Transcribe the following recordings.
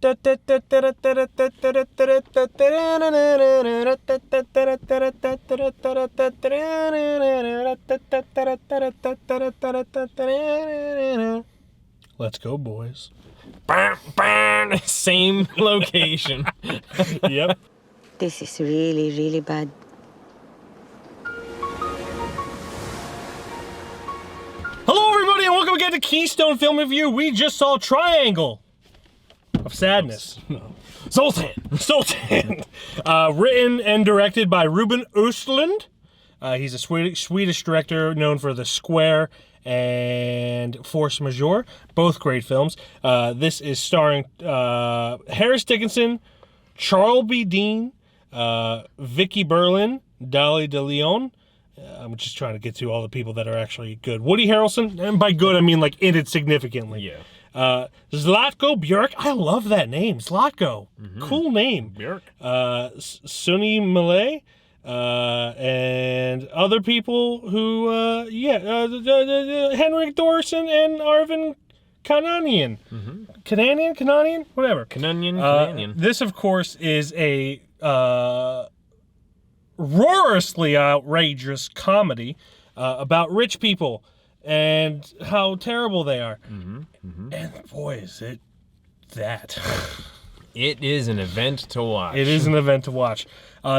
Let's go, boys. Same location. Yep. This is really, really bad. Hello, everybody, and welcome again to Keystone Film Review. We just saw Triangle of Sadness. No. Sultan. Written and directed by Ruben Östlund. He's a Swedish director known for The Square and Force Majeure, both great films. This is starring Harris Dickinson, Charles B. Dean, Vicky Berlin, Dolly De Leon. I'm just trying to get to all the people that are actually good. Woody Harrelson, and by good I mean like in it significantly. Yeah. Zlatko Björk, I love that name, Zlatko. Cool name. Björk. Sunny Malay, and other people who, Henrik Dorson and Arvin Kananian. Kananian? Whatever. Kananian. This, of course, is a roarously outrageous comedy about rich people and how terrible they are. And boy, is it that. It is an event to watch. It is an event to watch.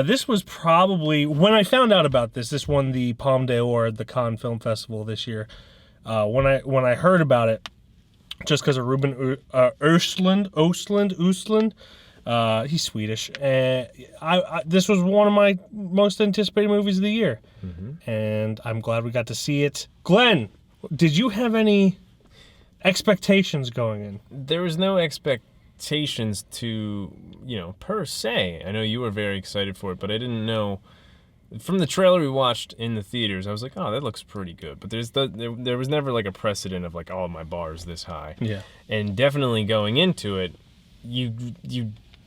This was probably, when I found out about this won the Palme d'Or at the Cannes Film Festival this year. When I heard about it, just because of Ruben Östlund, he's Swedish, and this was one of my most anticipated movies of the year, and I'm glad we got to see it. Glenn, did you have any expectations going in? There was no expectations to, per se. I know you were very excited for it, but I didn't know. From the trailer we watched in the theaters, I was like, oh, that looks pretty good. But there was never like a precedent of like, oh, my bar is this high. Yeah. And definitely going into it, you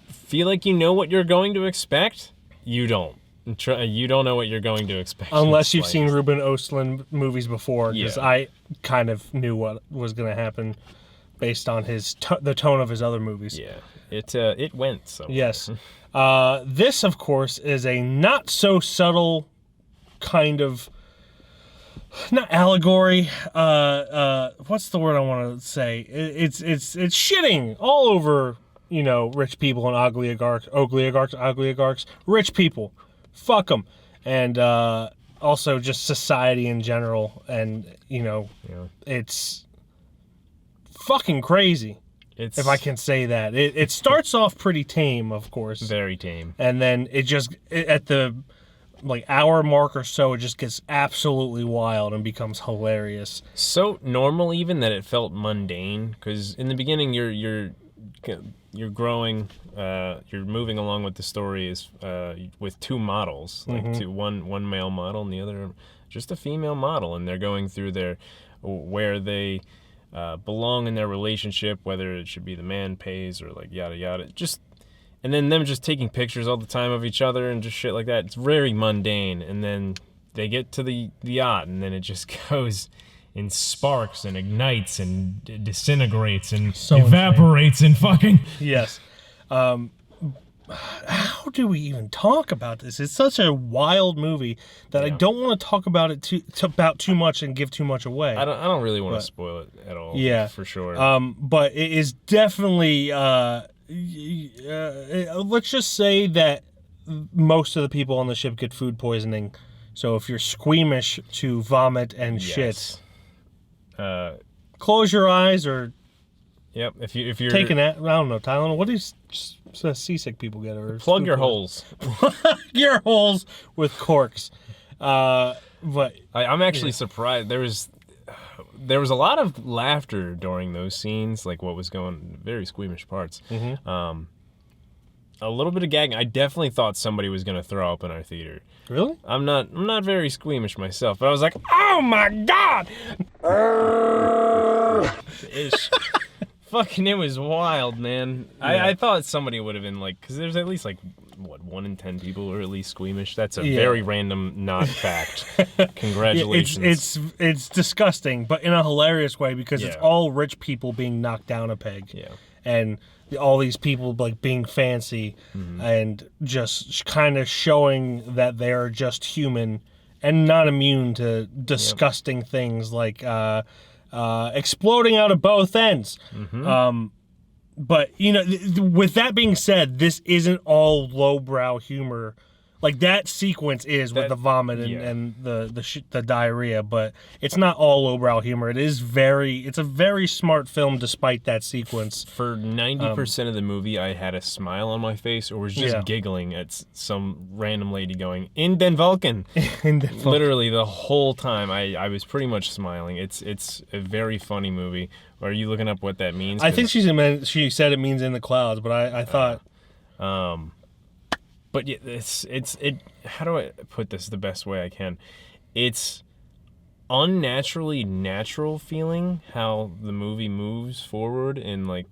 feel like you know what you're going to expect. You don't. You don't know what you're going to expect. Unless you've seen Ruben Östlund movies before, because Yeah. I kind of knew what was going to happen based on the tone of his other movies. Yeah, it went so. Yes. This, of course, is a not so subtle kind of, not allegory. What's the word I want to say? It's shitting all over, rich people and oligarchs, rich people. Fuck them. And also just society in general. And, it's fucking crazy. If I can say that. It starts off pretty tame, of course. Very tame. And then at the hour mark or so, it just gets absolutely wild and becomes hilarious. So normal even that it felt mundane, because in the beginning you're growing, you're moving along with the story is with two models, one male model and the other just a female model, and they're going through where they belong in their relationship, whether it should be the man pays or like yada yada, and then them just taking pictures all the time of each other and just shit like that. It's very mundane, and then they get to the yacht, and then it just goes in sparks and ignites and disintegrates and evaporates and fucking. Yes. How do we even talk about this? It's such a wild movie that I don't want to talk about it too much and give too much away. I don't really want to spoil it at all. Yeah, for sure. But it is definitely. Let's just say that most of the people on the ship get food poisoning. So if you're squeamish to vomit and shit, close your eyes or. Yep. If you're taking that, I don't know, Tylenol. What do seasick people get? Or plug your holes. Plug your holes with corks. But I'm actually surprised. There was a lot of laughter during those scenes, like what was going, very squeamish parts. A little bit of gagging. I definitely thought somebody was gonna throw up in our theater. Really? I'm not very squeamish myself, but I was like, oh my god! It was wild, man. Yeah. I thought somebody would have been like, because there's at least 1 in 10 people who are at least squeamish. That's a very random not fact. Congratulations. It's disgusting, but in a hilarious way, because it's all rich people being knocked down a peg. Yeah. And all these people like being fancy and just kind of showing that they are just human and not immune to disgusting things like exploding out of both ends. But with that being said, this isn't all lowbrow humor. Like that sequence is with the vomit and the diarrhea, but it's not all lowbrow humor. It's a very smart film despite that sequence. For 90% of the movie, I had a smile on my face or was just giggling at some random lady going, "In Den Vulcan." Literally the whole time, I was pretty much smiling. It's a very funny movie. Are you looking up what that means? I think she said it means in the clouds, but I thought... But yeah, it's how do I put this the best way I can? It's unnaturally natural feeling how the movie moves forward and like,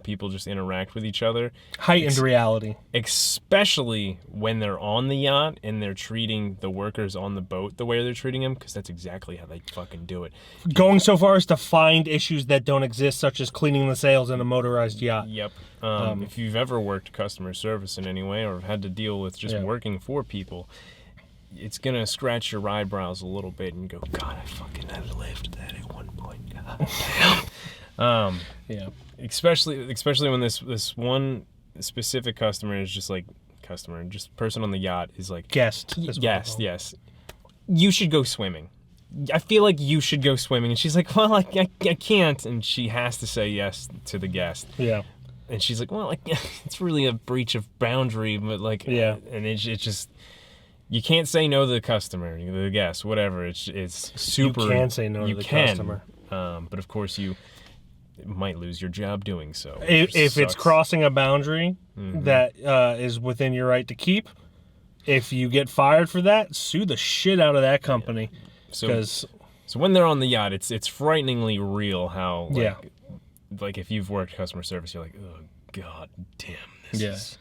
people just interact with each other. Heightened reality. Especially when they're on the yacht and they're treating the workers on the boat the way they're treating them, because that's exactly how they fucking do it. Going so far as to find issues that don't exist, such as cleaning the sails in a motorized yacht. Yep. If you've ever worked customer service in any way or had to deal with just working for people, it's going to scratch your eyebrows a little bit and go, God, I fucking had lived that at one point. God damn. Yeah. Especially when this one specific customer is just like, just person on the yacht is like... Guest. Yes. You should go swimming. I feel like you should go swimming. And she's like, well, I can't. And she has to say yes to the guest. Yeah. And she's like, well, it's really a breach of boundary, but like, and it's just, you can't say no to the customer, the guest, whatever. It's super. You can say no to the customer. But of course you might lose your job doing so. If it's crossing a boundary that is within your right to keep, if you get fired for that, sue the shit out of that company. So when they're on the yacht, it's frighteningly real how like if you've worked customer service, you're like, oh god damn, this is.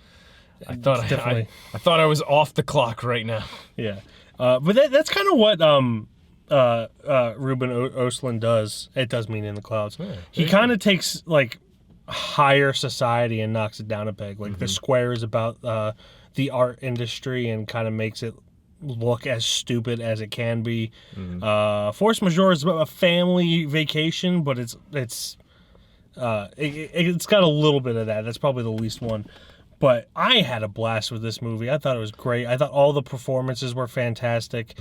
I thought I was off the clock right now. Yeah, but that's kind of what Ruben Östlund does. It does mean in the clouds. Yeah, he kind of takes like higher society and knocks it down a peg. Like the Square is about the art industry and kind of makes it look as stupid as it can be. Force Majeure is about a family vacation, but it's got a little bit of that. That's probably the least one. But I had a blast with this movie. I thought it was great. I thought all the performances were fantastic.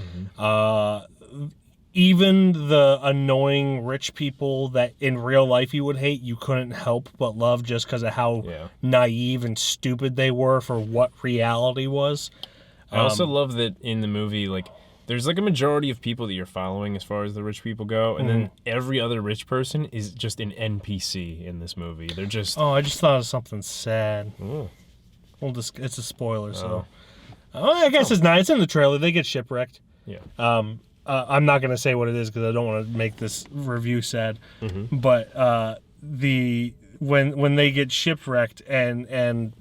Even the annoying rich people that in real life you would hate, you couldn't help but love just because of how naive and stupid they were for what reality was. I also love that in the movie, like, there's like a majority of people that you're following as far as the rich people go, and then every other rich person is just an NPC in this movie. They're just... Oh, I just thought of something sad. Well, it's a spoiler, so... I guess it's not. It's in the trailer. They get shipwrecked. Yeah. I'm not going to say what it is because I don't want to make this review sad. But when they get shipwrecked and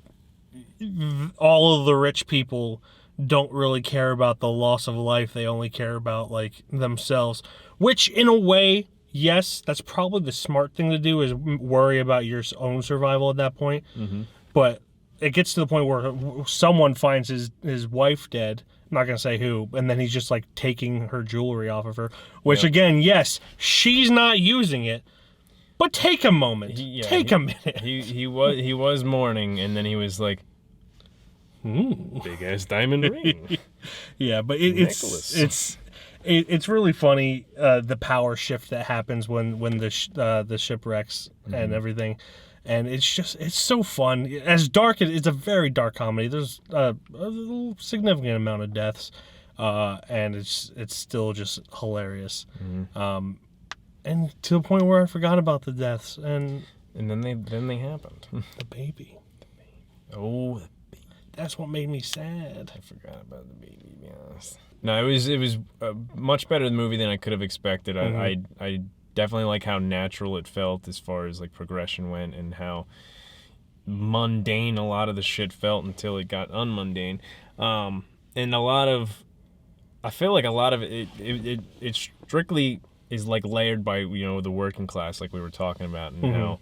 all of the rich people don't really care about the loss of life. They only care about like themselves, which in a way, yes, that's probably the smart thing to do is worry about your own survival at that point. But it gets to the point where someone finds his wife dead. I'm not going to say who. And then he's just like taking her jewelry off of her, which again, yes, she's not using it. But take a moment. Take a minute. He was mourning, and then he was like, big ass diamond ring. Yeah, but it's really funny the power shift that happens when the shipwrecks and everything, and it's so fun. As dark, it's a very dark comedy. There's a significant amount of deaths, and it's still just hilarious. And to the point where I forgot about the deaths, and then they happened. The baby. Oh, the baby. That's what made me sad. I forgot about the baby, to be honest. No, it was a much better movie than I could have expected. I definitely like how natural it felt as far as like progression went, and how mundane a lot of the shit felt until it got unmundane. And I feel like a lot of it strictly is like layered by the working class, like we were talking about, and how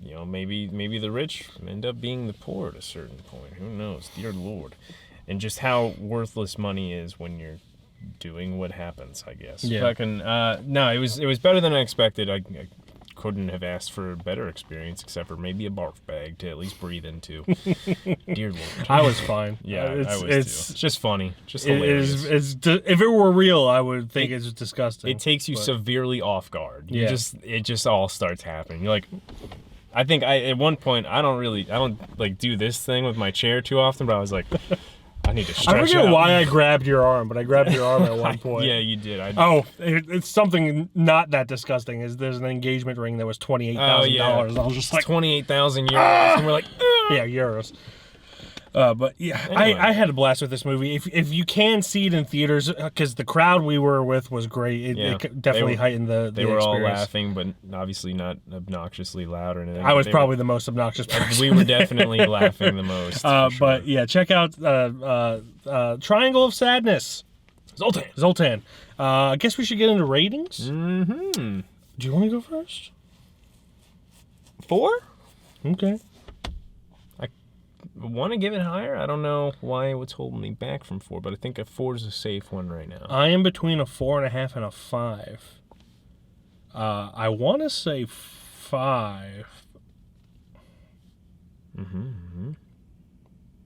you know, maybe the rich end up being the poor at a certain point. Who knows? Dear Lord. And just how worthless money is when you're doing what happens, I guess. Yeah. Fucking, no, it was better than I expected. I couldn't have asked for a better experience except for maybe a barf bag to at least breathe into. Dear Lord. I was fine. Yeah, I was too. It's It's just funny. Just it hilarious. is. If it were real, I would think it's disgusting. It takes you but- severely off guard. Yeah. It just all starts happening. You're like, I think at one point I don't like do this thing with my chair too often, but I was like, I need to stretch I forget out. why I grabbed your arm, but I grabbed your arm at one point. Yeah, you did. It's something not that disgusting. There's an engagement ring that was $28,000. I was just like, 28,000 euros, and we're like, yeah, euros. But yeah, Anyway. I had a blast with this movie. If you can see it in theaters, because the crowd we were with was great. It Yeah. definitely They were- heightened the they were all experience. laughing, but obviously not obnoxiously loud or anything. I was They probably the most obnoxious person. we were definitely laughing the most. for sure. But yeah, check out Triangle of Sadness. Zoltan. I guess we should get into ratings. Mm-hmm. Do you want to go first? 4? Okay. Want to give it higher? I don't know why what's holding me back from 4, but I think a 4 is a safe one right now. I am between a 4.5 and a 5. I want to say 5.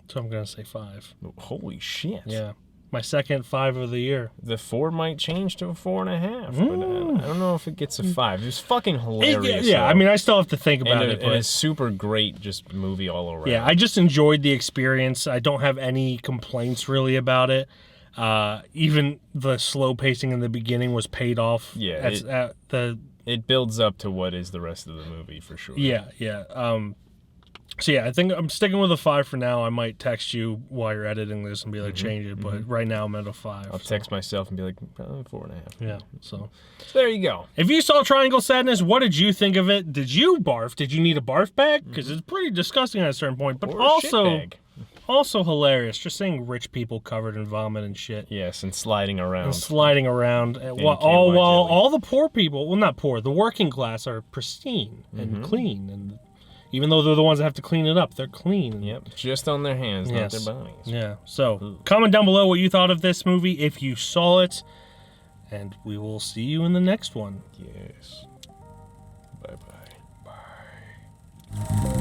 So I'm gonna say 5. Holy shit! Yeah, my second 5 of the year. The 4 might change to a 4.5, but I don't know if it gets a 5. It was fucking hilarious. Yeah, though. I mean, I still have to think about and it. and a But super great just movie all around. yeah, I just enjoyed the experience. I don't have any complaints really about it. Even the slow pacing in the beginning was paid off. Yeah, it builds up to what is the rest of the movie for sure. Yeah. So yeah, I think I'm sticking with a 5 for now. I might text you while you're editing this and be like, change it. But right now I'm at a 5. I'll text myself and be like, 4.5. Yeah. So So there you go. if you saw Triangle Sadness, what did you think of it? Did you barf? Did you need a barf bag? Because it's pretty disgusting at a certain point, but Or a also shitbag. also hilarious. Just seeing rich people covered in vomit and shit. Yes, and sliding around. And sliding around, while KY jelly. all the poor people, well, not poor, the working class are pristine and clean, and even though they're the ones that have to clean it up, they're clean. Yep, just on their hands, Yes. not their bodies. Yeah. So comment down below what you thought of this movie if you saw it, and we will see you in the next one. Yes. Bye-bye. Bye.